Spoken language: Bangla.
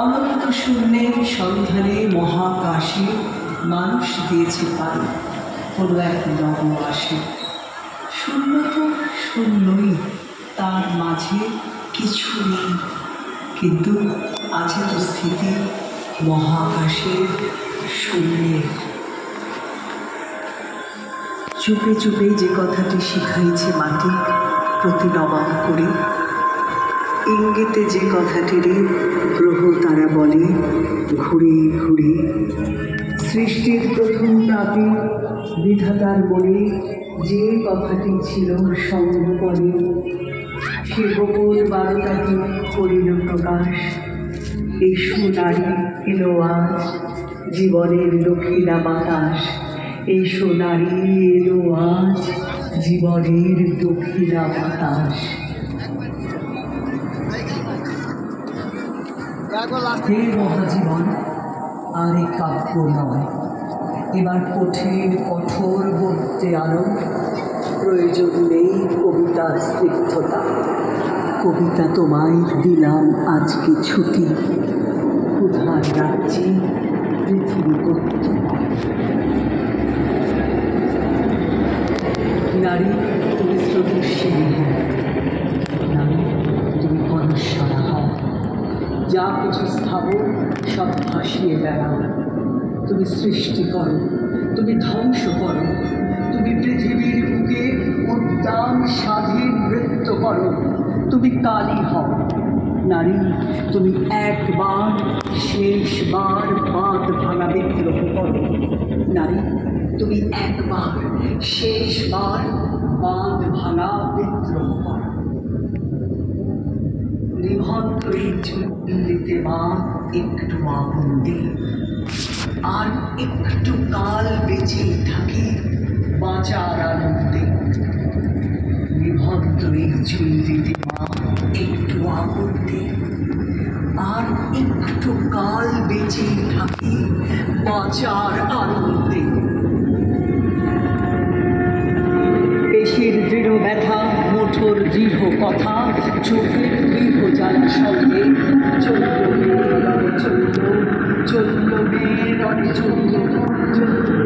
অনন্ত শূন্যের সন্ধানে মহাকাশে মানুষ দিয়েছে পাই কোনো এক নব আসে। শূন্য তো শূন্যই, তার মাঝে কিছু নেই, কিন্তু আছে তো স্থিতি মহাকাশের শূন্যের। চুপে চুপে যে কথাটি শিখাইছে মাটি প্রতি নবাব করে, ইঙ্গিতে যে কথাটিরে গ্রহ তারা বলে ঘুরে ঘুরে। সৃষ্টির প্রথম প্রাপী বিধাতার মনে যে কথাটি ছিল সঙ্গপনে, সে গোপন বারোটাকে করিল প্রকাশ। এসো নারী এলো আজ জীবনের দক্ষিণা বাতাস, এসো নারী এলো আজ জীবনের দক্ষিণা বাতাস। হে মহাজীবন, আর এ কাব্য নয়, এবার কঠিন কঠোর বলতে আরো প্রয়োজন নেই কবিতার স্নিগ্ধতা। কবিতা তোমায় দিলাম আজকে ছুটি, ক্ষুধার রাজ্যে পৃথিবী করতে। নারী তুমি স্রোতস্বিনী হও, নারী তুমি কনস্বরা হও, যা কিছু স্থাবর সব ভাসিয়ে বেড়াও। তুমি সৃষ্টি করো, তুমি ধ্বংস করো, তুমি পৃথিবীর বুকে উদ্যান স্বাধীন নৃত্য করো। তুমি কালী হও নারী, তুমি একবার শেষবার বাঁধ ভাঙা বিদ্রোহ করো। নারী তুমি একবার শেষবার বাঁধ ভাঙা বিদ্রোহ করো। নিভন্ত এই ঝুলিতে মা একটু আগুন দে, আর একটু কাল বেঁচে থাকি বাঁচার আনন্দে। নিভন্ত এই ঝুলিতে মা একটু আগুন দে, আর একটু কাল বেঁচে থাকি বাঁচার আনন্দে। পেশির দৃঢ় ব্যথা, মুঠোর দৃঢ় কথা, চোখের দৃঢ় জ্বালা সঙ্গে চলল মেয়ের রণে চলল, চলল মেয়ের রণে চলল, চলল।